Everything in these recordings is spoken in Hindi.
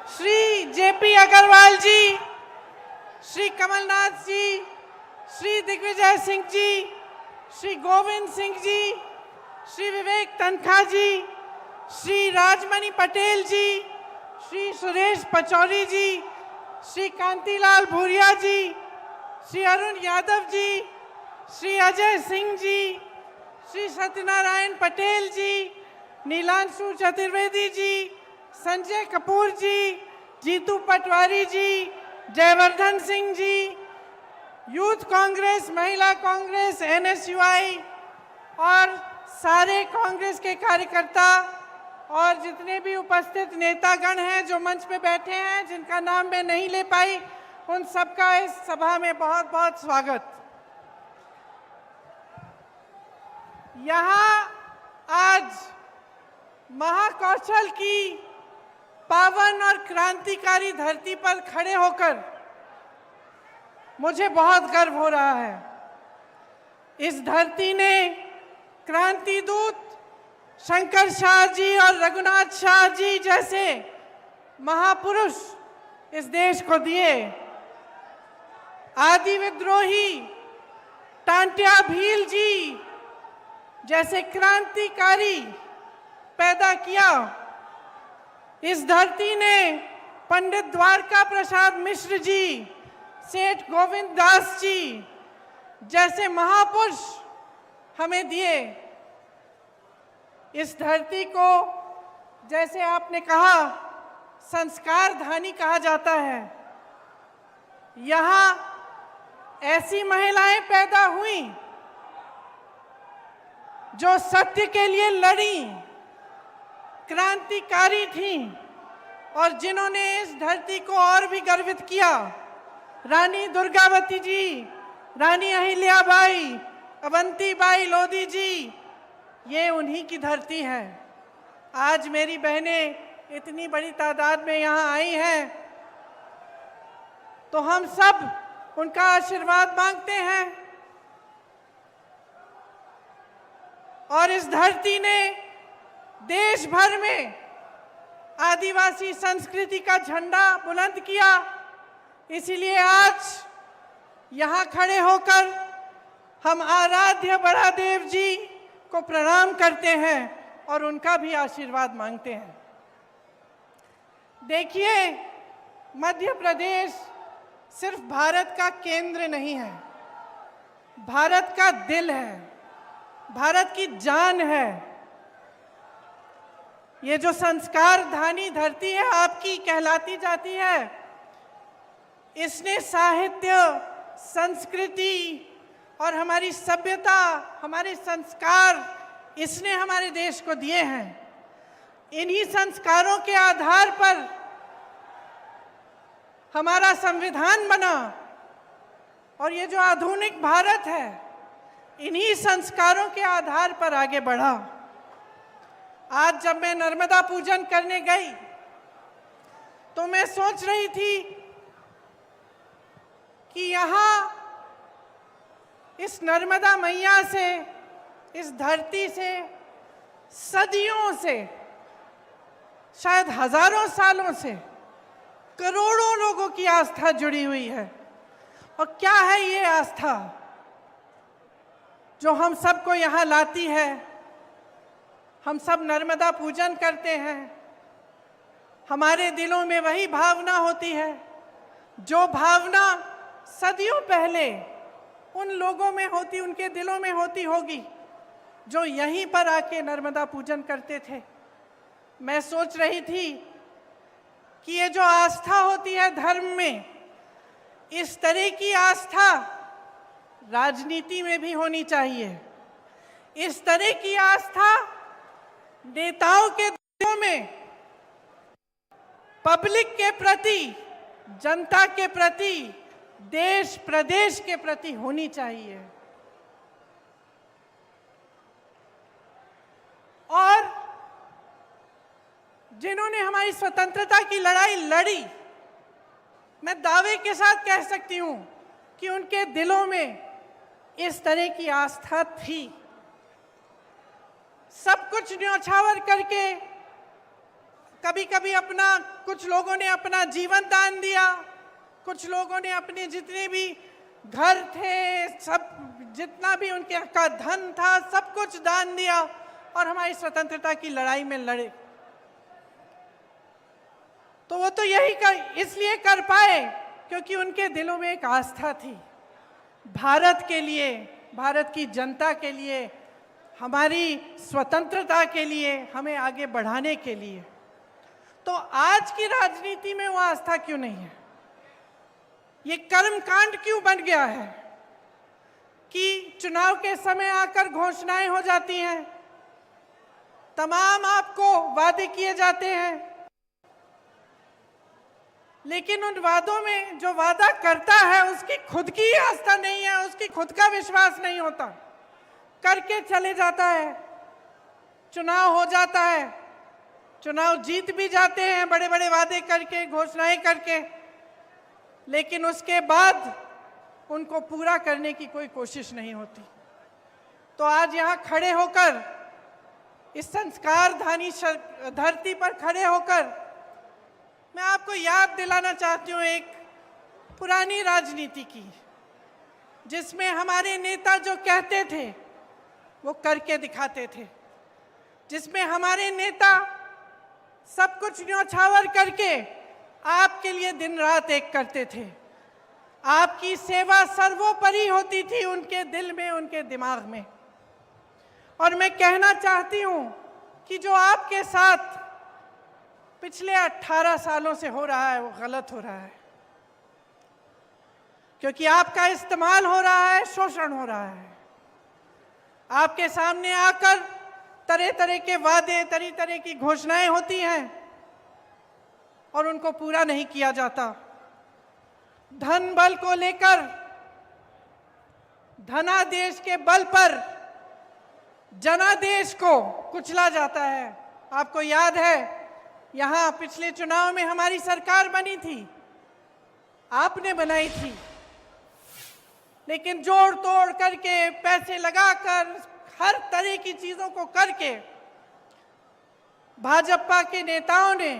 श्री जेपी अग्रवाल जी, श्री कमलनाथ जी, श्री दिग्विजय सिंह जी, श्री गोविंद सिंह जी, श्री विवेक तनखा जी, श्री राजमणि पटेल जी, श्री सुरेश पचौरी जी, श्री कांतिलाल भूरिया जी, श्री अरुण यादव जी, श्री अजय सिंह जी, श्री सत्यनारायण पटेल जी, नीलांशु चतुर्वेदी जी, संजय कपूर जी, जीतू पटवारी जी, जयवर्धन सिंह जी, यूथ कांग्रेस, महिला कांग्रेस, एनएसयूआई और सारे कांग्रेस के कार्यकर्ता और जितने भी उपस्थित नेतागण हैं जो मंच पे बैठे हैं, जिनका नाम मैं नहीं ले पाई, उन सबका इस सभा में बहुत बहुत स्वागत। यहाँ आज महाकौशल की पावन और क्रांतिकारी धरती पर खड़े होकर मुझे बहुत गर्व हो रहा है। इस धरती ने क्रांति दूत शंकर शाह जी और रघुनाथ शाह जी जैसे महापुरुष इस देश को दिए। आदि विद्रोही टांट्या भील जी जैसे क्रांतिकारी पैदा किया। इस धरती ने पंडित द्वारका प्रसाद मिश्र जी, सेठ गोविंद दास जी जैसे महापुरुष हमें दिए। इस धरती को, जैसे आपने कहा, संस्कार धानी कहा जाता है। यहाँ ऐसी महिलाएं पैदा हुई जो सत्य के लिए लड़ी, क्रांतिकारी थीं और जिन्होंने इस धरती को और भी गर्वित किया। रानी दुर्गावती जी, रानी अहिल्याबाई, अवंतीबाई लोधी जी, ये उन्हीं की धरती है। आज मेरी बहनें इतनी बड़ी तादाद में यहाँ आई हैं तो हम सब उनका आशीर्वाद मांगते हैं। और इस धरती ने देश भर में आदिवासी संस्कृति का झंडा बुलंद किया। इसीलिए आज यहाँ खड़े होकर हम आराध्य बड़ादेव जी को प्रणाम करते हैं और उनका भी आशीर्वाद मांगते हैं। देखिए, मध्य प्रदेश सिर्फ भारत का केंद्र नहीं है, भारत का दिल है, भारत की जान है। ये जो संस्कार धानी धरती है आपकी कहलाती जाती है, इसने साहित्य, संस्कृति और हमारी सभ्यता, हमारे संस्कार, इसने हमारे देश को दिए हैं। इन्हीं संस्कारों के आधार पर हमारा संविधान बना और ये जो आधुनिक भारत है, इन्हीं संस्कारों के आधार पर आगे बढ़ा। आज जब मैं नर्मदा पूजन करने गई तो मैं सोच रही थी कि यहाँ इस नर्मदा मैया से, इस धरती से सदियों से, शायद हजारों सालों से करोड़ों लोगों की आस्था जुड़ी हुई है। और क्या है ये आस्था जो हम सबको यहाँ लाती है? हम सब नर्मदा पूजन करते हैं, हमारे दिलों में वही भावना होती है जो भावना सदियों पहले उन लोगों में होती, उनके दिलों में होती होगी जो यहीं पर आके नर्मदा पूजन करते थे। मैं सोच रही थी कि ये जो आस्था होती है धर्म में, इस तरह की आस्था राजनीति में भी होनी चाहिए। इस तरह की आस्था नेताओं के दिलों में, पब्लिक के प्रति, जनता के प्रति, देश प्रदेश के प्रति होनी चाहिए। और जिन्होंने हमारी स्वतंत्रता की लड़ाई लड़ी, मैं दावे के साथ कह सकती हूं कि उनके दिलों में इस तरह की आस्था थी। सब कुछ न्यौछावर करके कभी कभी कुछ लोगों ने अपना जीवन दान दिया, कुछ लोगों ने अपने जितने भी घर थे, सब जितना भी उनके का धन था, सब कुछ दान दिया और हमारी स्वतंत्रता की लड़ाई में लड़े। तो वो तो इसलिए कर पाए क्योंकि उनके दिलों में एक आस्था थी भारत के लिए, भारत की जनता के लिए, हमारी स्वतंत्रता के लिए, हमें आगे बढ़ाने के लिए। तो आज की राजनीति में वो आस्था क्यों नहीं है? ये कर्मकांड क्यों बन गया है कि चुनाव के समय आकर घोषणाएं हो जाती हैं, तमाम आपको वादे किए जाते हैं, लेकिन उन वादों में जो वादा करता है उसकी खुद की आस्था नहीं है, उसकी खुद का विश्वास नहीं होता, करके चले जाता है। चुनाव हो जाता है, चुनाव जीत भी जाते हैं बड़े बड़े वादे करके, घोषणाएं करके, लेकिन उसके बाद उनको पूरा करने की कोई कोशिश नहीं होती। तो आज यहाँ खड़े होकर, इस संस्कारधानी धरती पर खड़े होकर मैं आपको याद दिलाना चाहती हूँ एक पुरानी राजनीति की, जिसमें हमारे नेता जो कहते थे वो करके दिखाते थे, जिसमें हमारे नेता सब कुछ न्यौछावर करके आपके लिए दिन रात एक करते थे। आपकी सेवा सर्वोपरि होती थी उनके दिल में, उनके दिमाग में। और मैं कहना चाहती हूं कि जो आपके साथ पिछले 18 सालों से हो रहा है वो गलत हो रहा है, क्योंकि आपका इस्तेमाल हो रहा है, शोषण हो रहा है। आपके सामने आकर तरह तरह के वादे, तरह तरह की घोषणाएं होती हैं और उनको पूरा नहीं किया जाता। धन बल को लेकर, धनादेश के बल पर जनादेश को कुचला जाता है। आपको याद है, यहां पिछले चुनाव में हमारी सरकार बनी थी, आपने बनाई थी, लेकिन जोड़ तोड़ करके, पैसे लगाकर, हर तरह की चीजों को करके भाजपा के नेताओं ने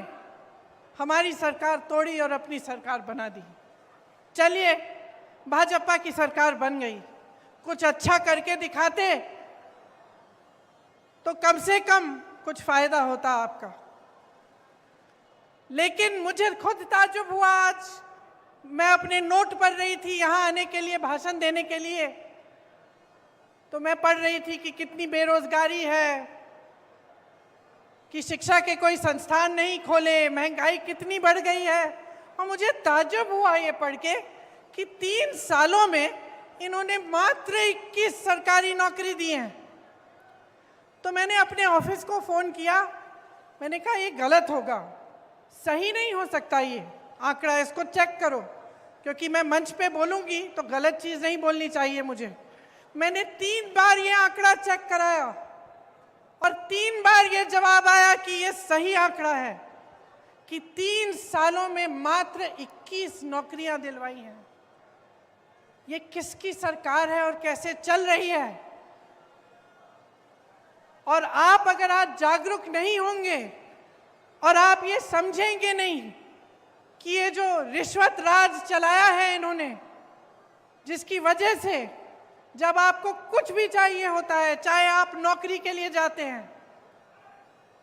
हमारी सरकार तोड़ी और अपनी सरकार बना दी। चलिए, भाजपा की सरकार बन गई, कुछ अच्छा करके दिखाते तो कम से कम कुछ फायदा होता आपका। लेकिन मुझे खुद ताज्जुब हुआ, आज मैं अपने नोट पढ़ रही थी यहाँ आने के लिए, भाषण देने के लिए, तो मैं पढ़ रही थी कि कितनी बेरोजगारी है, कि शिक्षा के कोई संस्थान नहीं खोले, महंगाई कितनी बढ़ गई है। और मुझे ताज्जुब हुआ ये पढ़ के कि 3 सालों में इन्होंने मात्र 21 सरकारी नौकरी दी हैं। तो मैंने अपने ऑफिस को फ़ोन किया, मैंने कहा ये गलत होगा, सही नहीं हो सकता ये आंकड़ा, इसको चेक करो, क्योंकि मैं मंच पे बोलूँगी तो गलत चीज़ नहीं बोलनी चाहिए मुझे। मैंने 3 बार ये आंकड़ा चेक कराया और 3 बार ये जवाब आया कि ये सही आंकड़ा है, कि 3 सालों में मात्र 21 नौकरियां दिलवाई हैं। ये किसकी सरकार है और कैसे चल रही है? और आप अगर आज जागरूक नहीं होंगे और आप ये समझेंगे नहीं कि ये जो रिश्वत राज चलाया है इन्होंने, जिसकी वजह से जब आपको कुछ भी चाहिए होता है, चाहे आप नौकरी के लिए जाते हैं,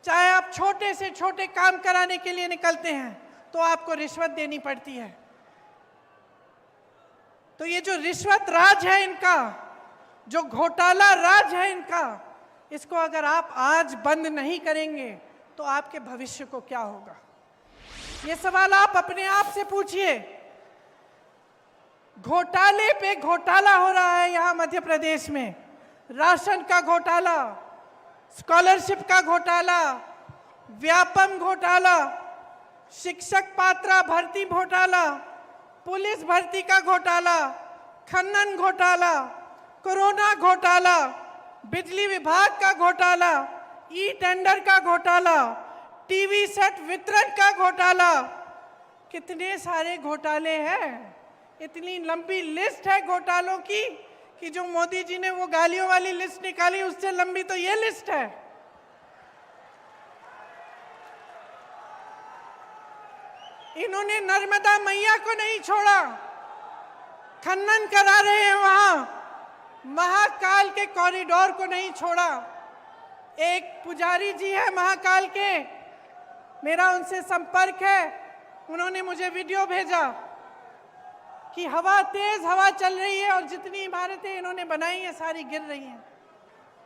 चाहे आप छोटे से छोटे काम कराने के लिए निकलते हैं, तो आपको रिश्वत देनी पड़ती है। तो ये जो रिश्वत राज है इनका, जो घोटाला राज है इनका, इसको अगर आप आज बंद नहीं करेंगे तो आपके भविष्य को क्या होगा? ये सवाल आप अपने आप से पूछिए। घोटाले पे घोटाला हो रहा है यहाँ मध्य प्रदेश में। राशन का घोटाला, स्कॉलरशिप का घोटाला, व्यापम घोटाला, शिक्षक पात्रा भर्ती घोटाला, पुलिस भर्ती का घोटाला, खनन घोटाला, कोरोना घोटाला, बिजली विभाग का घोटाला, ई टेंडर का घोटाला, टीवी सेट वितरण का घोटाला। कितने सारे घोटाले हैं, इतनी लंबी लिस्ट है घोटालों की कि जो मोदी जी ने वो गालियों वाली लिस्ट निकाली, उससे लंबी तो ये लिस्ट है। इन्होंने नर्मदा मैया को नहीं छोड़ा, खनन करा रहे हैं वहां, महाकाल के कॉरिडोर को नहीं छोड़ा। एक पुजारी जी है महाकाल के, मेरा उनसे संपर्क है, उन्होंने मुझे वीडियो भेजा कि तेज हवा चल रही है और जितनी इमारतें इन्होंने बनाई हैं सारी गिर रही हैं,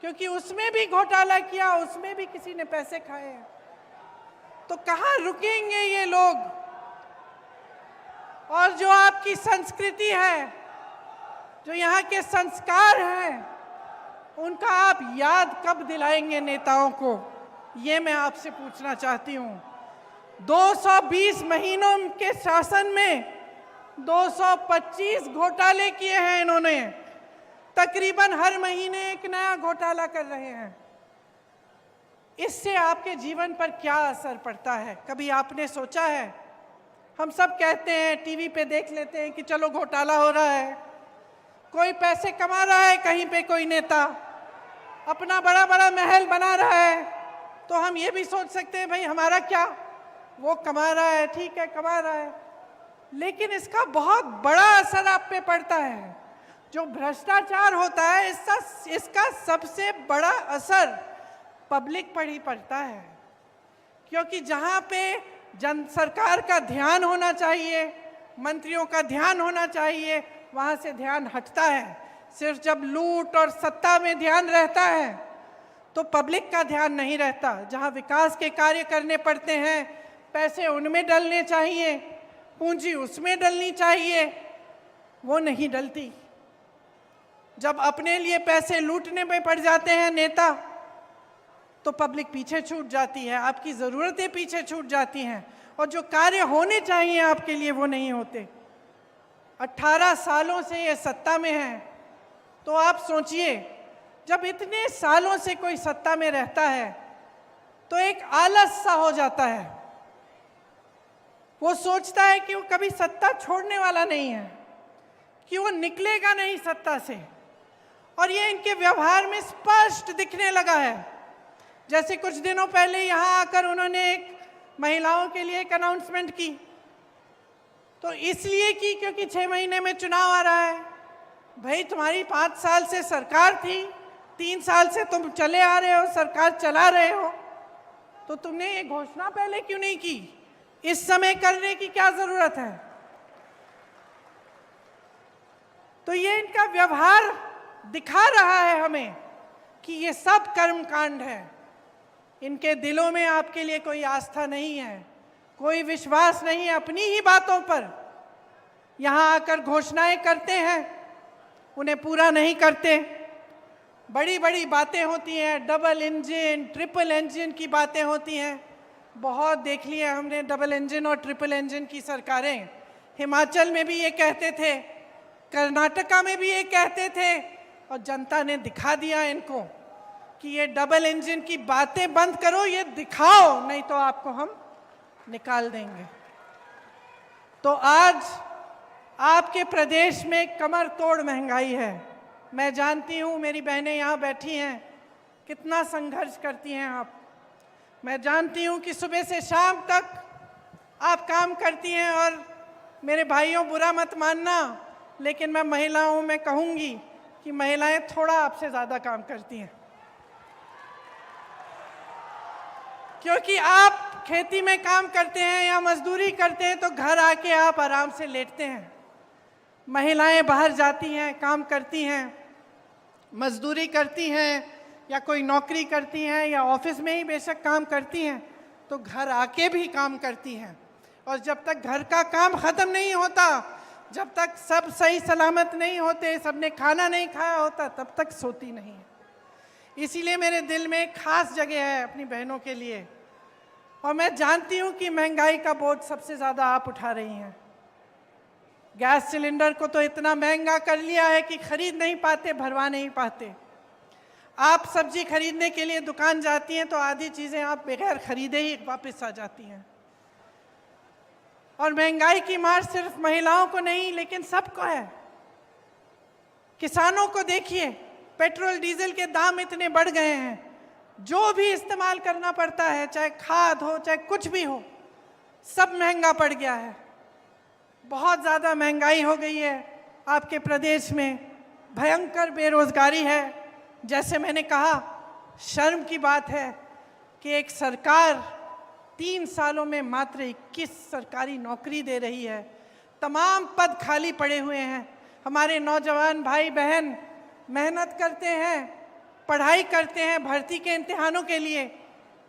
क्योंकि उसमें भी घोटाला किया, उसमें भी किसी ने पैसे खाए हैं। तो कहाँ रुकेंगे ये लोग? और जो आपकी संस्कृति है, जो यहाँ के संस्कार हैं, उनका आप याद कब दिलाएंगे नेताओं को? ये मैं आपसे पूछना चाहती हूँ। 220 महीनों के शासन में 225 घोटाले किए हैं इन्होंने, तकरीबन हर महीने एक नया घोटाला कर रहे हैं। इससे आपके जीवन पर क्या असर पड़ता है, कभी आपने सोचा है? हम सब कहते हैं, टीवी पे देख लेते हैं कि चलो घोटाला हो रहा है, कोई पैसे कमा रहा है, कहीं पे कोई नेता अपना बड़ा बड़ा महल बना रहा है, तो हम ये भी सोच सकते हैं भाई हमारा क्या, वो कमा रहा है, ठीक है कमा रहा है। लेकिन इसका बहुत बड़ा असर आप पे पड़ता है। जो भ्रष्टाचार होता है, इसका सबसे बड़ा असर पब्लिक पर ही पड़ता है, क्योंकि जहाँ पे सरकार का ध्यान होना चाहिए, मंत्रियों का ध्यान होना चाहिए, वहाँ से ध्यान हटता है। सिर्फ जब लूट और सत्ता में ध्यान रहता है तो पब्लिक का ध्यान नहीं रहता। जहाँ विकास के कार्य करने पड़ते हैं, पैसे उनमें डलने चाहिए, पूंजी उसमें डलनी चाहिए, वो नहीं डलती। जब अपने लिए पैसे लूटने में पड़ जाते हैं नेता, तो पब्लिक पीछे छूट जाती है, आपकी ज़रूरतें पीछे छूट जाती हैं, और जो कार्य होने चाहिए आपके लिए वो नहीं होते। 18 सालों से ये सत्ता में है, तो आप सोचिए, जब इतने सालों से कोई सत्ता में रहता है तो एक आलस सा हो जाता है। वो सोचता है कि वो कभी सत्ता छोड़ने वाला नहीं है, कि वो निकलेगा नहीं सत्ता से, और ये इनके व्यवहार में स्पष्ट दिखने लगा है। जैसे कुछ दिनों पहले यहाँ आकर उन्होंने एक महिलाओं के लिए एक अनाउंसमेंट की, तो इसलिए की क्योंकि 6 महीने में चुनाव आ रहा है। भाई तुम्हारी 5 साल से सरकार थी, 3 साल से तुम चले आ रहे हो, सरकार चला रहे हो, तो तुमने ये घोषणा पहले क्यों नहीं की? इस समय करने की क्या जरूरत है? तो ये इनका व्यवहार दिखा रहा है हमें कि ये सब कर्मकांड है। इनके दिलों में आपके लिए कोई आस्था नहीं है, कोई विश्वास नहीं है अपनी ही बातों पर। यहाँ आकर घोषणाएं करते हैं, उन्हें पूरा नहीं करते। बड़ी बड़ी बातें होती हैं, डबल इंजन, ट्रिपल इंजन की बातें होती हैं। बहुत देख लिया हमने डबल इंजन और ट्रिपल इंजन की सरकारें। हिमाचल में भी ये कहते थे, कर्नाटका में भी ये कहते थे, और जनता ने दिखा दिया इनको कि ये डबल इंजन की बातें बंद करो, ये दिखाओ, नहीं तो आपको हम निकाल देंगे। तो आज आपके प्रदेश में कमर तोड़ महंगाई है। मैं जानती हूँ, मेरी बहनें यहाँ बैठी हैं, कितना संघर्ष करती हैं आप। मैं जानती हूँ कि सुबह से शाम तक आप काम करती हैं, और मेरे भाइयों बुरा मत मानना, लेकिन मैं महिलाओं में कहूँगी कि महिलाएं थोड़ा आपसे ज़्यादा काम करती हैं, क्योंकि आप खेती में काम करते हैं या मजदूरी करते हैं तो घर आके आप आराम से लेटते हैं। महिलाएं बाहर जाती हैं, काम करती हैं, मजदूरी करती हैं, या कोई नौकरी करती हैं, या ऑफिस में ही बेशक काम करती हैं, तो घर आके भी काम करती हैं। और जब तक घर का काम ख़त्म नहीं होता, जब तक सब सही सलामत नहीं होते, सबने खाना नहीं खाया होता, तब तक सोती नहीं है। इसीलिए मेरे दिल में एक खास जगह है अपनी बहनों के लिए। और मैं जानती हूँ कि महंगाई का बोझ सबसे ज़्यादा आप उठा रही हैं। गैस सिलेंडर को तो इतना महंगा कर लिया है कि खरीद नहीं पाते, भरवा नहीं पाते। आप सब्जी खरीदने के लिए दुकान जाती हैं तो आधी चीज़ें आप बगैर खरीदे ही वापस आ जाती हैं। और महंगाई की मार सिर्फ महिलाओं को नहीं, लेकिन सबको है। किसानों को देखिए, पेट्रोल डीजल के दाम इतने बढ़ गए हैं, जो भी इस्तेमाल करना पड़ता है, चाहे खाद हो चाहे कुछ भी हो, सब महंगा पड़ गया है, बहुत ज़्यादा महंगाई हो गई है आपके प्रदेश में, भयंकर बेरोजगारी है। जैसे मैंने कहा, शर्म की बात है कि एक सरकार 3 सालों में मात्र 21 सरकारी नौकरी दे रही है, तमाम पद खाली पड़े हुए हैं। हमारे नौजवान भाई बहन मेहनत करते हैं, पढ़ाई करते हैं भर्ती के इम्तिहानों के लिए,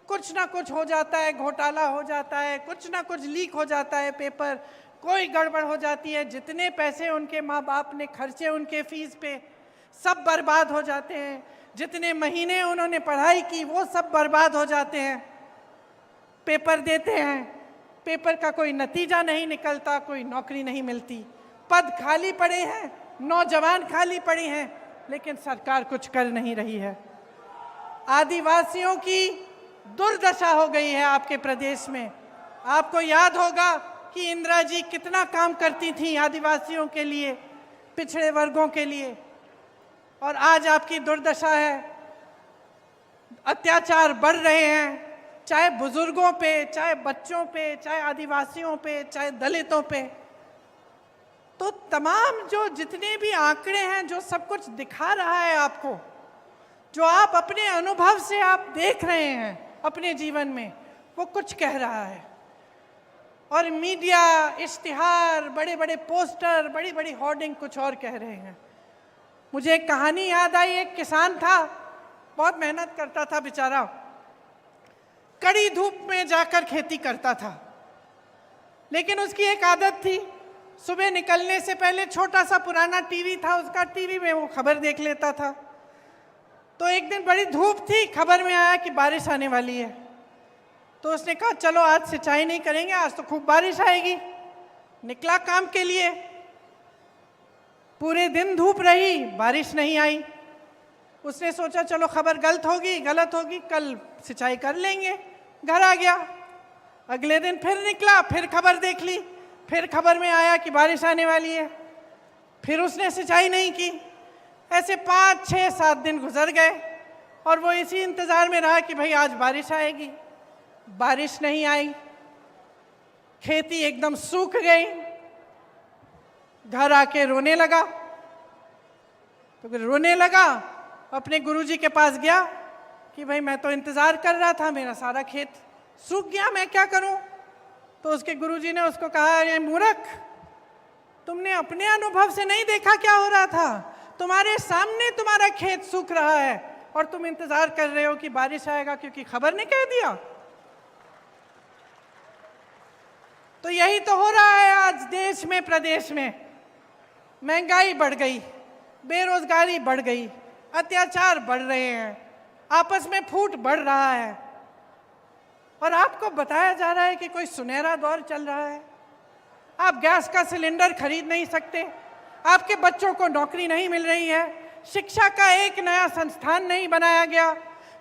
कुछ ना कुछ हो जाता है, घोटाला हो जाता है, कुछ ना कुछ लीक हो जाता है पेपर, कोई गड़बड़ हो जाती है, जितने पैसे उनके माँ बाप ने खर्चे उनके फीस पे सब बर्बाद हो जाते हैं, जितने महीने उन्होंने पढ़ाई की वो सब बर्बाद हो जाते हैं। पेपर देते हैं, पेपर का कोई नतीजा नहीं निकलता, कोई नौकरी नहीं मिलती, पद खाली पड़े हैं, नौजवान खाली पड़े हैं, लेकिन सरकार कुछ कर नहीं रही है। आदिवासियों की दुर्दशा हो गई है आपके प्रदेश में। आपको याद होगा कि इंदिरा जी कितना काम करती थी आदिवासियों के लिए, पिछड़े वर्गों के लिए, और आज आपकी दुर्दशा है। अत्याचार बढ़ रहे हैं, चाहे बुजुर्गों पे, चाहे बच्चों पे, चाहे आदिवासियों पे, चाहे दलितों पे। तो तमाम जो जितने भी आंकड़े हैं, जो सब कुछ दिखा रहा है आपको, जो आप अपने अनुभव से आप देख रहे हैं अपने जीवन में, वो कुछ कह रहा है। और मीडिया, इश्तिहार, बड़े बड़े पोस्टर, बड़ी बड़ी होर्डिंग कुछ और कह रहे हैं। मुझे एक कहानी याद आई। एक किसान था, बहुत मेहनत करता था बेचारा, कड़ी धूप में जाकर खेती करता था, लेकिन उसकी एक आदत थी, सुबह निकलने से पहले छोटा सा पुराना टीवी था उसका, टीवी में वो खबर देख लेता था। तो एक दिन बड़ी धूप थी, खबर में आया कि बारिश आने वाली है, तो उसने कहा चलो आज सिंचाई नहीं करेंगे, आज तो खूब बारिश आएगी। निकला काम के लिए, पूरे दिन धूप रही, बारिश नहीं आई। उसने सोचा चलो खबर गलत होगी, कल सिंचाई कर लेंगे, घर आ गया। अगले दिन फिर निकला, फिर खबर देख ली, फिर खबर में आया कि बारिश आने वाली है, फिर उसने सिंचाई नहीं की। ऐसे 5, 6, 7 दिन गुजर गए और वो इसी इंतज़ार में रहा कि भाई आज बारिश आएगी। बारिश नहीं आई, खेती एकदम सूख गई। घर आके रोने लगा, तो फिर रोने लगा, अपने गुरुजी के पास गया कि भाई मैं तो इंतज़ार कर रहा था, मेरा सारा खेत सूख गया, मैं क्या करूं। तो उसके गुरुजी ने उसको कहा, ये मूर्ख, तुमने अपने अनुभव से नहीं देखा क्या हो रहा था, तुम्हारे सामने तुम्हारा खेत सूख रहा है और तुम इंतजार कर रहे हो कि बारिश आएगा क्योंकि खबर ने कह दिया। तो यही तो हो रहा है आज देश में, प्रदेश में। महंगाई बढ़ गई, बेरोजगारी बढ़ गई, अत्याचार बढ़ रहे हैं, आपस में फूट बढ़ रहा है, और आपको बताया जा रहा है कि कोई सुनहरा दौर चल रहा है। आप गैस का सिलेंडर खरीद नहीं सकते, आपके बच्चों को नौकरी नहीं मिल रही है, शिक्षा का एक नया संस्थान नहीं बनाया गया,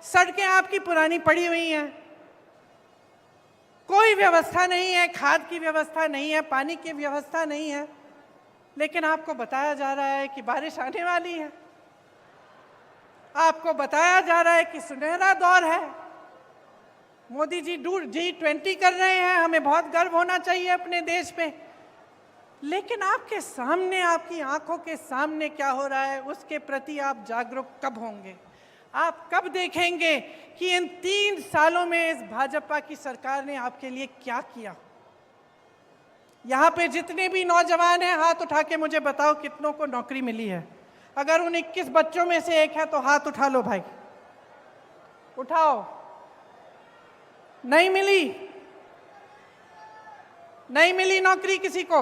सड़कें आपकी पुरानी पड़ी हुई हैं, कोई व्यवस्था नहीं है, खाद की व्यवस्था नहीं है, पानी की व्यवस्था नहीं है, लेकिन आपको बताया जा रहा है कि बारिश आने वाली है। आपको बताया जा रहा है कि सुनहरा दौर है। मोदी जी G20 कर रहे हैं, हमें बहुत गर्व होना चाहिए अपने देश पे, लेकिन आपके सामने, आपकी आंखों के सामने क्या हो रहा है उसके प्रति आप जागरूक कब होंगे? आप कब देखेंगे कि इन 3 सालों में इस भाजपा की सरकार ने आपके लिए क्या किया? यहाँ पे जितने भी नौजवान हैं, हाथ उठा के मुझे बताओ कितनों को नौकरी मिली है। अगर उन 21 बच्चों में से एक है तो हाथ उठा लो भाई, उठाओ। नहीं मिली, नहीं मिली नौकरी किसी को।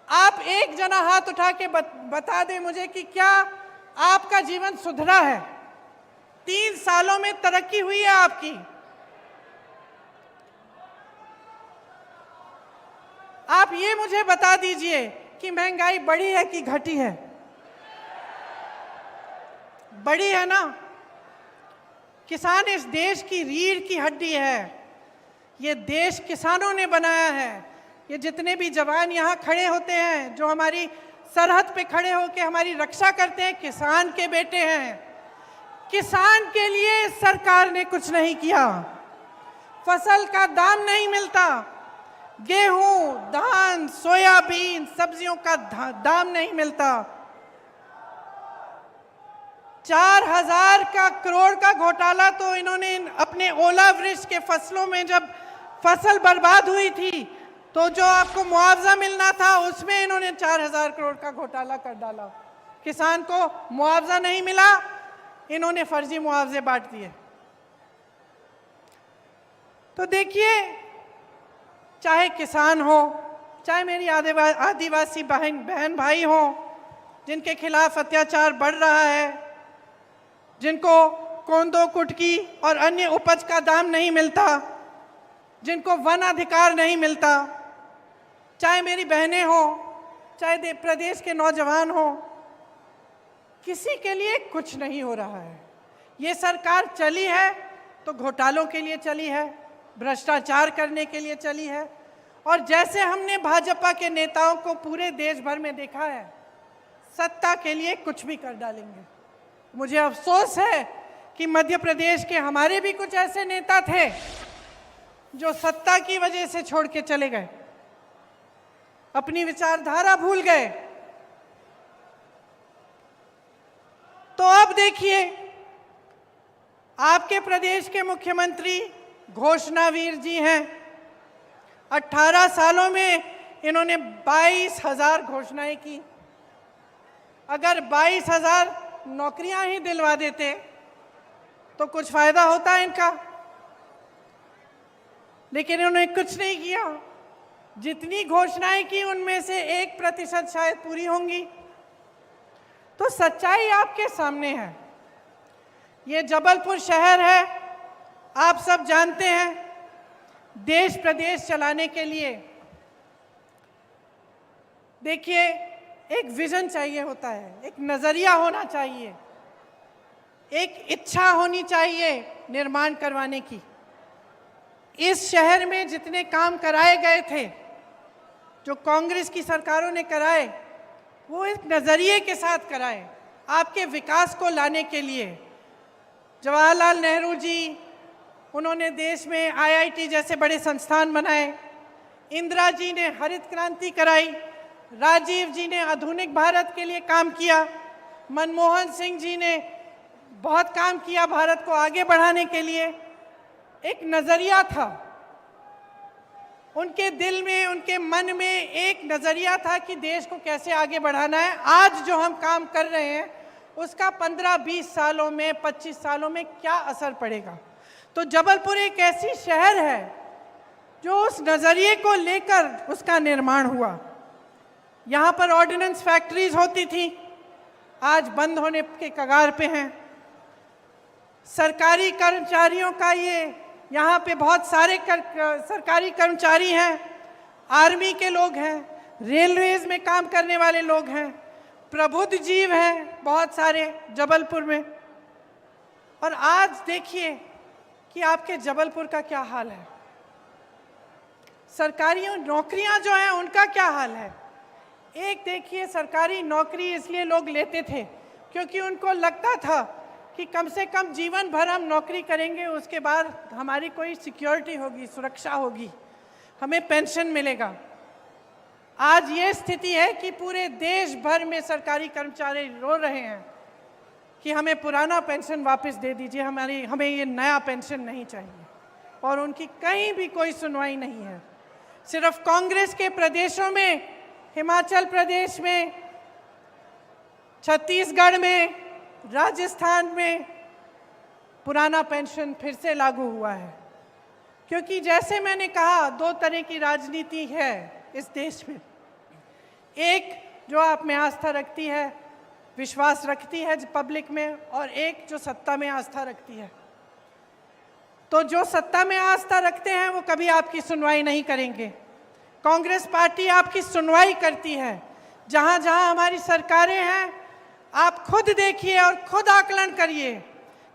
आप एक जना हाथ उठा के बता दें मुझे कि क्या आपका जीवन सुधरा है? 3 सालों में तरक्की हुई है आपकी? आप ये मुझे बता दीजिए कि महंगाई बढ़ी है कि घटी है? बढ़ी है ना। किसान इस देश की रीढ़ की हड्डी है, ये देश किसानों ने बनाया है। ये जितने भी जवान यहाँ खड़े होते हैं, जो हमारी सरहद पे खड़े होकर हमारी रक्षा करते हैं, किसान के बेटे हैं। किसान के लिए सरकार ने कुछ नहीं किया। फसल का दाम नहीं मिलता, गेहूं, धान, सोयाबीन, सब्जियों का दाम नहीं मिलता। 4,000 करोड़ का घोटाला तो इन्होंने अपने ओलावृष्टि के फसलों में, जब फसल बर्बाद हुई थी तो जो आपको मुआवजा मिलना था उसमें इन्होंने 4,000 करोड़ का घोटाला कर डाला। किसान को मुआवजा नहीं मिला, इन्होंने फर्जी मुआवजे बांट दिए। तो देखिए, चाहे किसान हो, चाहे मेरी आदिवासी बहन भाई हो, जिनके खिलाफ अत्याचार बढ़ रहा है, जिनको कोंदो, कुटकी और अन्य उपज का दाम नहीं मिलता, जिनको वन अधिकार नहीं मिलता, चाहे मेरी बहनें हो, चाहे प्रदेश के नौजवान हो, किसी के लिए कुछ नहीं हो रहा है। ये सरकार चली है तो घोटालों के लिए चली है, भ्रष्टाचार करने के लिए चली है, और जैसे हमने भाजपा के नेताओं को पूरे देश भर में देखा है, सत्ता के लिए कुछ भी कर डालेंगे। मुझे अफसोस है कि मध्य प्रदेश के हमारे भी कुछ ऐसे नेता थे जो सत्ता की वजह से छोड़ के चले गए, अपनी विचारधारा भूल गए। तो अब देखिए, आपके प्रदेश के मुख्यमंत्री घोषणावीर जी हैं। 18 सालों में इन्होंने 22,000 घोषणाएं की। अगर 22,000 नौकरियां ही दिलवा देते तो कुछ फायदा होता है इनका, लेकिन इन्होंने कुछ नहीं किया। जितनी घोषणाएं की उनमें से 1% शायद पूरी होंगी। तो सच्चाई आपके सामने है। ये जबलपुर शहर है, आप सब जानते हैं, देश प्रदेश चलाने के लिए देखिए एक विजन चाहिए होता है, एक नजरिया होना चाहिए, एक इच्छा होनी चाहिए निर्माण करवाने की। इस शहर में जितने काम कराए गए थे, जो कांग्रेस की सरकारों ने कराए, वो एक नजरिए के साथ कराए, आपके विकास को लाने के लिए। जवाहरलाल नेहरू जी, उन्होंने देश में IIT जैसे बड़े संस्थान बनाए। इंदिरा जी ने हरित क्रांति कराई। राजीव जी ने आधुनिक भारत के लिए काम किया। मनमोहन सिंह जी ने बहुत काम किया भारत को आगे बढ़ाने के लिए। एक नज़रिया था उनके दिल में, उनके मन में एक नज़रिया था कि देश को कैसे आगे बढ़ाना है। आज जो हम काम कर रहे हैं उसका 15-20 सालों में, 25 सालों में क्या असर पड़ेगा। तो जबलपुर एक ऐसी शहर है जो उस नज़रिए को लेकर उसका निर्माण हुआ। यहाँ पर ऑर्डिनेंस फैक्ट्रीज होती थी, आज बंद होने के कगार पे हैं। सरकारी कर्मचारियों का यहाँ पे बहुत सारे सरकारी कर्मचारी हैं, आर्मी के लोग हैं, रेलवेज में काम करने वाले लोग हैं, प्रबुद्ध जीव हैं बहुत सारे जबलपुर में। और आज देखिए कि आपके जबलपुर का क्या हाल है। सरकारी नौकरियां जो हैं उनका क्या हाल है। एक देखिए, सरकारी नौकरी इसलिए लोग लेते थे क्योंकि उनको लगता था कि कम से कम जीवन भर हम नौकरी करेंगे, उसके बाद हमारी कोई सिक्योरिटी होगी, सुरक्षा होगी, हमें पेंशन मिलेगा। आज ये स्थिति है कि पूरे देश भर में सरकारी कर्मचारी रो रहे हैं कि हमें पुराना पेंशन वापस दे दीजिए, हमें ये नया पेंशन नहीं चाहिए। और उनकी कहीं भी कोई सुनवाई नहीं है। सिर्फ कांग्रेस के प्रदेशों में, हिमाचल प्रदेश में, छत्तीसगढ़ में, राजस्थान में पुराना पेंशन फिर से लागू हुआ है। क्योंकि जैसे मैंने कहा, दो तरह की राजनीति है इस देश में। एक जो आप में आस्था रखती है, विश्वास रखती है पब्लिक में, और एक जो सत्ता में आस्था रखती है। तो जो सत्ता में आस्था रखते हैं वो कभी आपकी सुनवाई नहीं करेंगे। कांग्रेस पार्टी आपकी सुनवाई करती है। जहां जहां हमारी सरकारें हैं, आप खुद देखिए और खुद आकलन करिए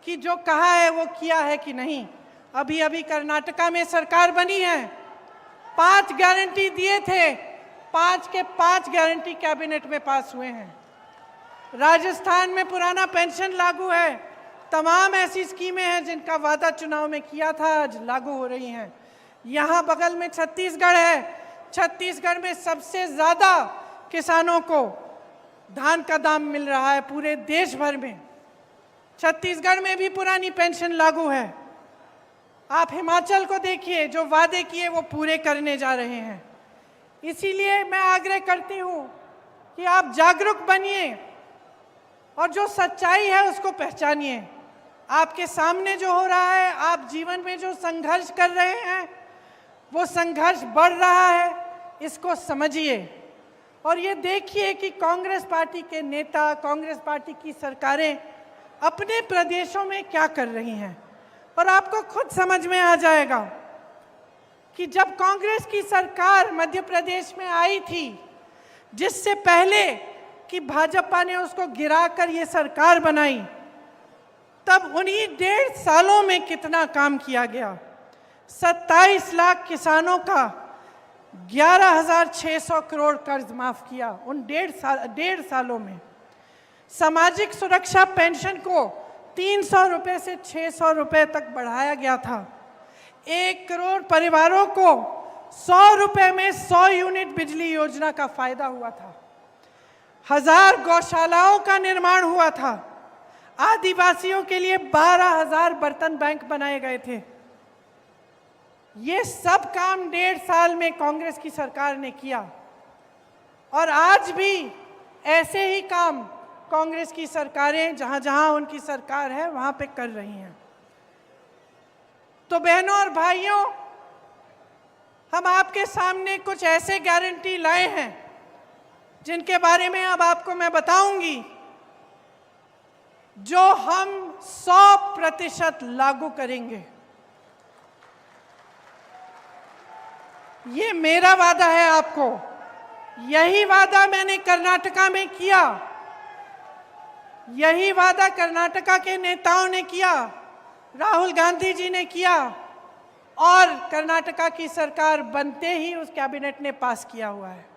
कि जो कहा है वो किया है कि नहीं। अभी अभी कर्नाटका में सरकार बनी है, 5 गारंटी दिए थे, 5 के 5 गारंटी कैबिनेट में पास हुए हैं। राजस्थान में पुराना पेंशन लागू है, तमाम ऐसी स्कीमें हैं जिनका वादा चुनाव में किया था, आज लागू हो रही हैं। यहाँ बगल में छत्तीसगढ़ है, छत्तीसगढ़ में सबसे ज़्यादा किसानों को धान का दाम मिल रहा है पूरे देश भर में। छत्तीसगढ़ में भी पुरानी पेंशन लागू है। आप हिमाचल को देखिए, जो वादे किए वो पूरे करने जा रहे हैं। इसीलिए मैं आग्रह करती हूँ कि आप जागरूक बनिए और जो सच्चाई है उसको पहचानिए। आपके सामने जो हो रहा है, आप जीवन में जो संघर्ष कर रहे हैं, वो संघर्ष बढ़ रहा है, इसको समझिए और ये देखिए कि कांग्रेस पार्टी के नेता, कांग्रेस पार्टी की सरकारें अपने प्रदेशों में क्या कर रही हैं। और आपको खुद समझ में आ जाएगा कि जब कांग्रेस की सरकार मध्य प्रदेश में आई थी, जिससे पहले कि भाजपा ने उसको गिराकर ये सरकार बनाई, तब उन्हीं 1.5 सालों में कितना काम किया गया। 27 लाख किसानों का 11,600 करोड़ कर्ज माफ किया उन 1.5 सालों में। सामाजिक सुरक्षा पेंशन को 300 रुपये से 600 रुपये तक बढ़ाया गया था। 1 करोड़ परिवारों को 100 रुपये में 100 यूनिट बिजली योजना का फायदा हुआ था। 1000 गौशालाओं का निर्माण हुआ था। आदिवासियों के लिए 12,000 बर्तन बैंक बनाए गए थे। ये सब काम 1.5 साल में कांग्रेस की सरकार ने किया और आज भी ऐसे ही काम कांग्रेस की सरकारें जहां जहां उनकी सरकार है वहां पे कर रही हैं। तो बहनों और भाइयों, हम आपके सामने कुछ ऐसे गारंटी लाए हैं जिनके बारे में अब आपको मैं बताऊंगी, जो हम 100% लागू करेंगे। ये मेरा वादा है आपको। यही वादा मैंने कर्नाटका में किया, यही वादा कर्नाटका के नेताओं ने किया, राहुल गांधी जी ने किया और कर्नाटका की सरकार बनते ही उस कैबिनेट ने पास किया हुआ है।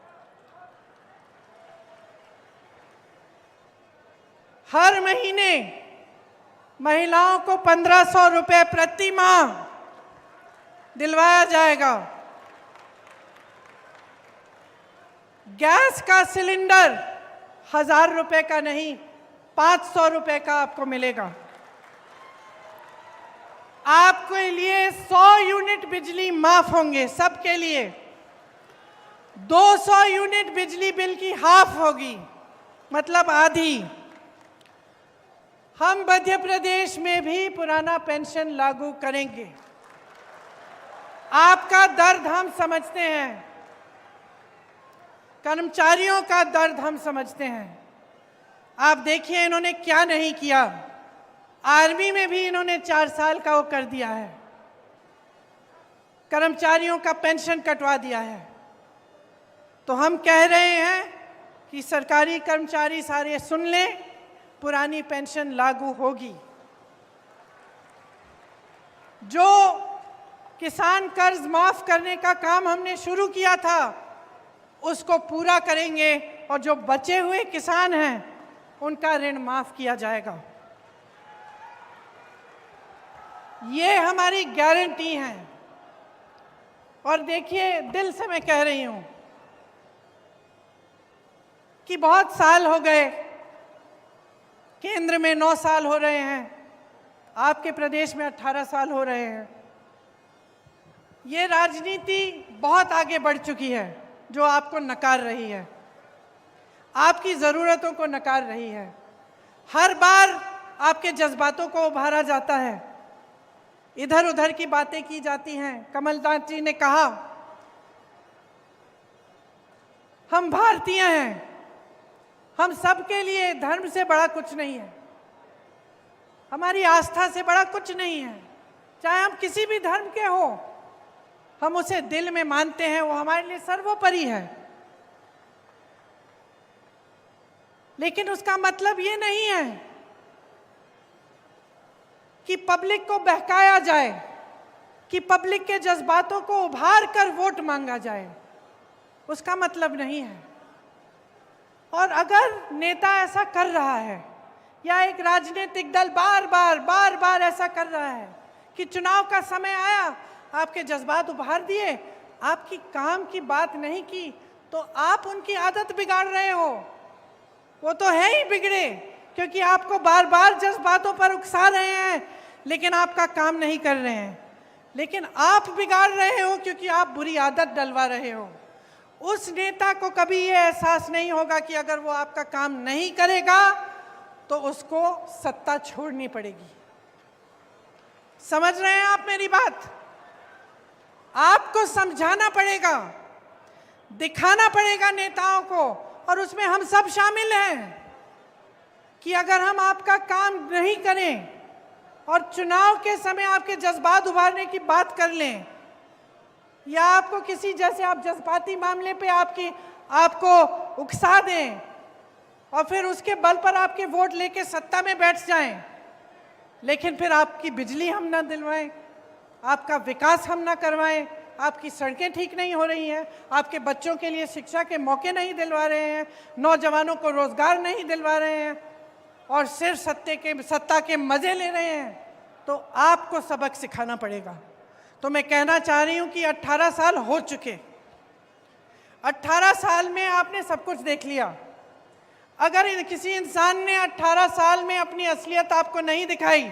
हर महीने महिलाओं को 1500 रुपये प्रति माह दिलवाया जाएगा। गैस का सिलेंडर 1000 रुपये का नहीं, 500 रुपये का आपको मिलेगा। आपके लिए 100 यूनिट बिजली माफ होंगे, सबके लिए। 200 यूनिट बिजली बिल की हाफ होगी, मतलब आधी। हम मध्य प्रदेश में भी पुराना पेंशन लागू करेंगे। आपका दर्द हम समझते हैं, कर्मचारियों का दर्द हम समझते हैं। आप देखिए इन्होंने क्या नहीं किया। आर्मी में भी इन्होंने 4 साल का वो कर दिया है, कर्मचारियों का पेंशन कटवा दिया है। तो हम कह रहे हैं कि सरकारी कर्मचारी सारे सुन लें, पुरानी पेंशन लागू होगी। जो किसान कर्ज माफ करने का काम हमने शुरू किया था उसको पूरा करेंगे और जो बचे हुए किसान हैं उनका ऋण माफ किया जाएगा। ये हमारी गारंटी है। और देखिए, दिल से मैं कह रही हूं कि बहुत साल हो गए, केंद्र में 9 साल हो रहे हैं, आपके प्रदेश में 18 साल हो रहे हैं। ये राजनीति बहुत आगे बढ़ चुकी है जो आपको नकार रही है, आपकी ज़रूरतों को नकार रही है। हर बार आपके जज्बातों को उभारा जाता है, इधर उधर की बातें की जाती हैं। कमलनाथ जी ने कहा हम भारतीय हैं, हम सबके लिए धर्म से बड़ा कुछ नहीं है, हमारी आस्था से बड़ा कुछ नहीं है। चाहे हम किसी भी धर्म के हो, हम उसे दिल में मानते हैं, वो हमारे लिए सर्वोपरि है। लेकिन उसका मतलब ये नहीं है कि पब्लिक को बहकाया जाए, कि पब्लिक के जज्बातों को उभार कर वोट मांगा जाए, उसका मतलब नहीं है। और अगर नेता ऐसा कर रहा है या एक राजनीतिक दल बार बार ऐसा कर रहा है कि चुनाव का समय आया, आपके जज्बात उभार दिए, आपकी काम की बात नहीं की, तो आप उनकी आदत बिगाड़ रहे हो। वो तो है ही बिगड़े, क्योंकि आपको बार बार जज्बातों पर उकसा रहे हैं, लेकिन आपका काम नहीं कर रहे हैं। लेकिन आप बिगाड़ रहे हो क्योंकि आप बुरी आदत डलवा रहे हो। उस नेता को कभी ये एहसास नहीं होगा कि अगर वो आपका काम नहीं करेगा तो उसको सत्ता छोड़नी पड़ेगी। समझ रहे हैं आप मेरी बात? आपको समझाना पड़ेगा, दिखाना पड़ेगा नेताओं को, और उसमें हम सब शामिल हैं कि अगर हम आपका काम नहीं करें और चुनाव के समय आपके जज्बात उभारने की बात कर लें, या आपको किसी जैसे आप जज्बाती मामले पे आपको उकसा दें और फिर उसके बल पर आपके वोट लेके सत्ता में बैठ जाएं, लेकिन फिर आपकी बिजली हम ना दिलवाएं, आपका विकास हम ना करवाएं, आपकी सड़कें ठीक नहीं हो रही हैं, आपके बच्चों के लिए शिक्षा के मौके नहीं दिलवा रहे हैं, नौजवानों को रोजगार नहीं दिलवा रहे हैं, और सिर्फ सत्ता के मजे ले रहे हैं, तो आपको सबक सिखाना पड़ेगा। तो मैं कहना चाह रही हूं कि 18 साल हो चुके, 18 साल में आपने सब कुछ देख लिया। अगर किसी इंसान ने 18 साल में अपनी असलियत आपको नहीं दिखाई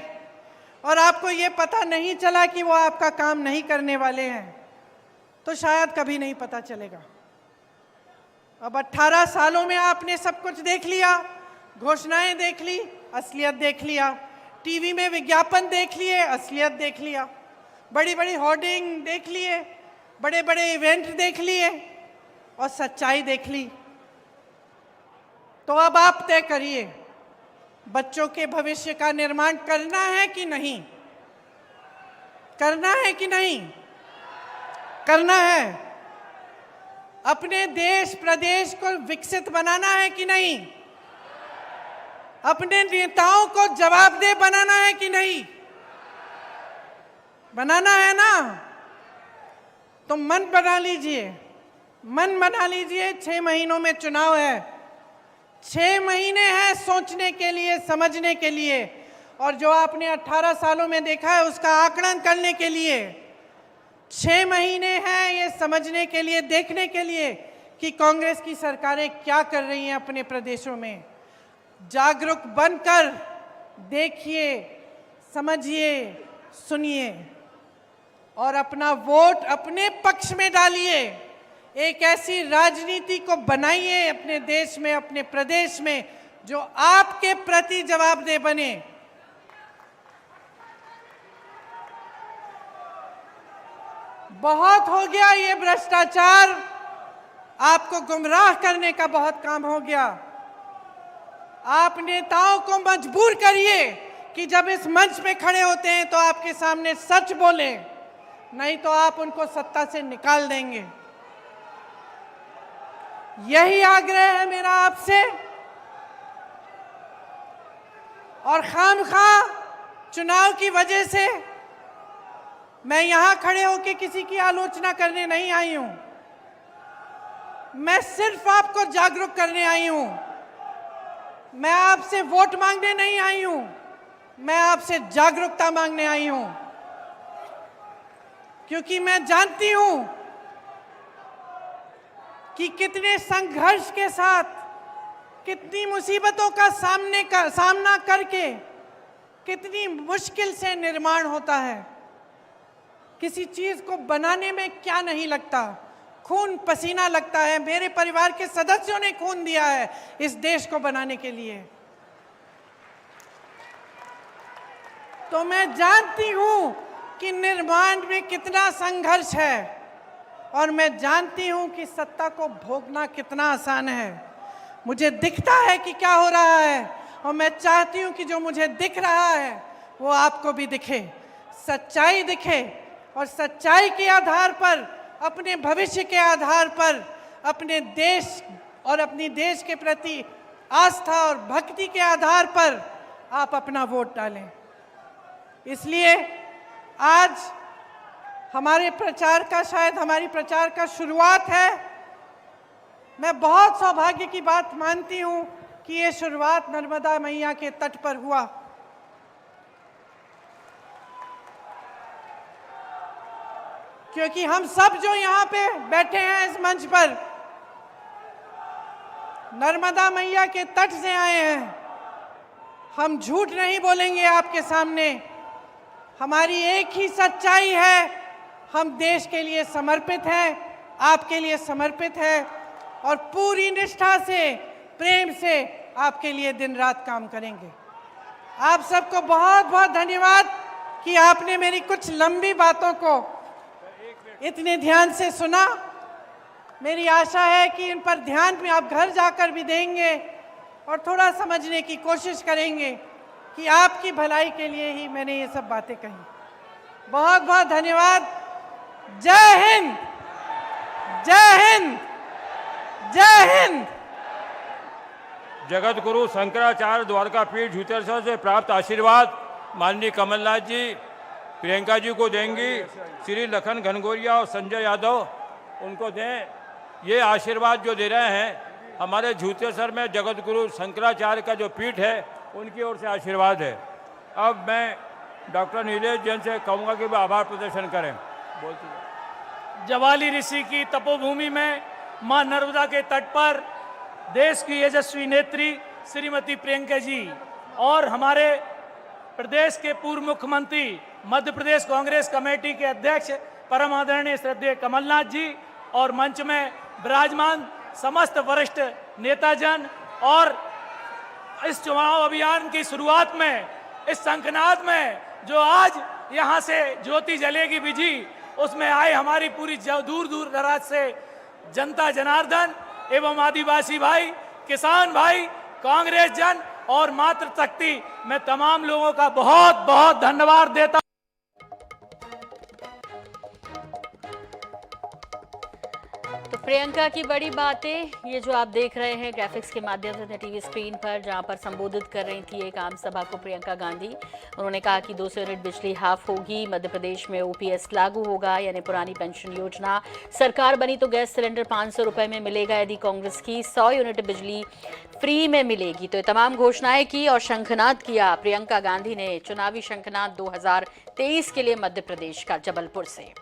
और आपको ये पता नहीं चला कि वो आपका काम नहीं करने वाले हैं, तो शायद कभी नहीं पता चलेगा। अब 18 सालों में आपने सब कुछ देख लिया, घोषणाएं देख ली, असलियत देख लिया, टीवी में विज्ञापन देख लिए, असलियत देख लिया, बड़ी बड़ी होर्डिंग देख लिए, बड़े बड़े इवेंट देख लिए और सच्चाई देख ली। तो अब आप तय करिए, बच्चों के भविष्य का निर्माण करना है कि नहीं? करना है कि नहीं? करना है। अपने देश प्रदेश को विकसित बनाना है कि नहीं? अपने नेताओं को जवाबदेह बनाना है कि नहीं? बनाना है ना? तो मन बना लीजिए, मन बना लीजिए। 6 महीनों में चुनाव है, 6 महीने हैं सोचने के लिए, समझने के लिए, और जो आपने 18 सालों में देखा है उसका आकलन करने के लिए 6 महीने हैं ये समझने के लिए, देखने के लिए कि कांग्रेस की सरकारें क्या कर रही हैं अपने प्रदेशों में। जागरूक बनकर देखिए, समझिए, सुनिए और अपना वोट अपने पक्ष में डालिए। एक ऐसी राजनीति को बनाइए अपने देश में, अपने प्रदेश में, जो आपके प्रति जवाबदेह बने। बहुत हो गया ये भ्रष्टाचार, आपको गुमराह करने का बहुत काम हो गया। आप नेताओं को मजबूर करिए कि जब इस मंच पे खड़े होते हैं तो आपके सामने सच बोले, नहीं तो आप उनको सत्ता से निकाल देंगे। यही आग्रह है मेरा आपसे। और खामखा चुनाव की वजह से मैं यहां खड़े होकर किसी की आलोचना करने नहीं आई हूं। मैं सिर्फ आपको जागरूक करने आई हूं। मैं आपसे वोट मांगने नहीं आई हूं, मैं आपसे जागरूकता मांगने आई हूं। क्योंकि मैं जानती हूं कि कितने संघर्ष के साथ, कितनी मुसीबतों का सामना करके कितनी मुश्किल से निर्माण होता है। किसी चीज को बनाने में क्या नहीं लगता, खून पसीना लगता है। मेरे परिवार के सदस्यों ने खून दिया है इस देश को बनाने के लिए। तो मैं जानती हूं कि निर्माण में कितना संघर्ष है, और मैं जानती हूं कि सत्ता को भोगना कितना आसान है। मुझे दिखता है कि क्या हो रहा है, और मैं चाहती हूं कि जो मुझे दिख रहा है वो आपको भी दिखे, सच्चाई दिखे, और सच्चाई के आधार पर, अपने भविष्य के आधार पर, अपने देश और अपनी देश के प्रति आस्था और भक्ति के आधार पर आप अपना वोट डालें। इसलिए आज हमारे प्रचार का, शायद हमारी प्रचार का शुरुआत है। मैं बहुत सौभाग्य की बात मानती हूं कि ये शुरुआत नर्मदा मैया के तट पर हुआ। क्योंकि हम सब जो यहाँ पे बैठे हैं इस मंच पर नर्मदा मैया के तट से आए हैं। हम झूठ नहीं बोलेंगे आपके सामने। हमारी एक ही सच्चाई है, हम देश के लिए समर्पित हैं, आपके लिए समर्पित हैं और पूरी निष्ठा से, प्रेम से आपके लिए दिन रात काम करेंगे। आप सबको बहुत बहुत धन्यवाद कि आपने मेरी कुछ लंबी बातों को इतने ध्यान से सुना। मेरी आशा है कि इन पर ध्यान भी आप घर जाकर भी देंगे और थोड़ा समझने की कोशिश करेंगे कि आपकी भलाई के लिए ही मैंने ये सब बातें कही। बहुत बहुत धन्यवाद। जय हिंद, जय हिंद, जय हिंद। जगत गुरु शंकराचार्य द्वारका पीठ झूठेश्वर से प्राप्त आशीर्वाद माननीय कमलनाथ जी प्रियंका जी को देंगी। श्री लखन घनघोरिया और संजय यादव उनको दें। ये आशीर्वाद जो दे रहे हैं हमारे झूठेश्वर में जगत गुरु शंकराचार्य का जो पीठ है उनकी ओर से आशीर्वाद है। अब मैं डॉक्टर नीलेश जैन से कहूँगा कि वो आभार प्रदर्शन करें। बोलते जवाली ऋषि की तपोभूमि में मां नर्मदा के तट पर देश की यशस्वी नेत्री श्रीमती प्रियंका जी और हमारे प्रदेश के पूर्व मुख्यमंत्री, मध्य प्रदेश कांग्रेस कमेटी के अध्यक्ष परम आदरणीय श्रद्धेय कमलनाथ जी और मंच में विराजमान समस्त वरिष्ठ नेताजन और इस चुनाव अभियान की शुरुआत में, इस शंखनाद में जो आज यहाँ से ज्योति जलेगी विजय, उसमें आए हमारी पूरी दूर दूर दराज से जनता जनार्दन एवं आदिवासी भाई, किसान भाई, कांग्रेस जन और मातृशक्ति, मैं तमाम लोगों का बहुत बहुत धन्यवाद देता। तो प्रियंका की बड़ी बातें, ये जो आप देख रहे हैं ग्राफिक्स के माध्यम से टीवी स्क्रीन पर, जहां पर संबोधित कर रही थी एक आम सभा को प्रियंका गांधी। उन्होंने कहा कि 200 यूनिट बिजली हाफ होगी, मध्य प्रदेश में ओपीएस लागू होगा, यानी पुरानी पेंशन योजना। सरकार बनी तो गैस सिलेंडर 500 रुपए में मिलेगा, यदि कांग्रेस की 100 यूनिट बिजली फ्री में मिलेगी। तो ये तमाम घोषणाएं की और शंखनाद किया प्रियंका गांधी ने, चुनावी शंखनाद 2023 के लिए मध्य प्रदेश का जबलपुर से।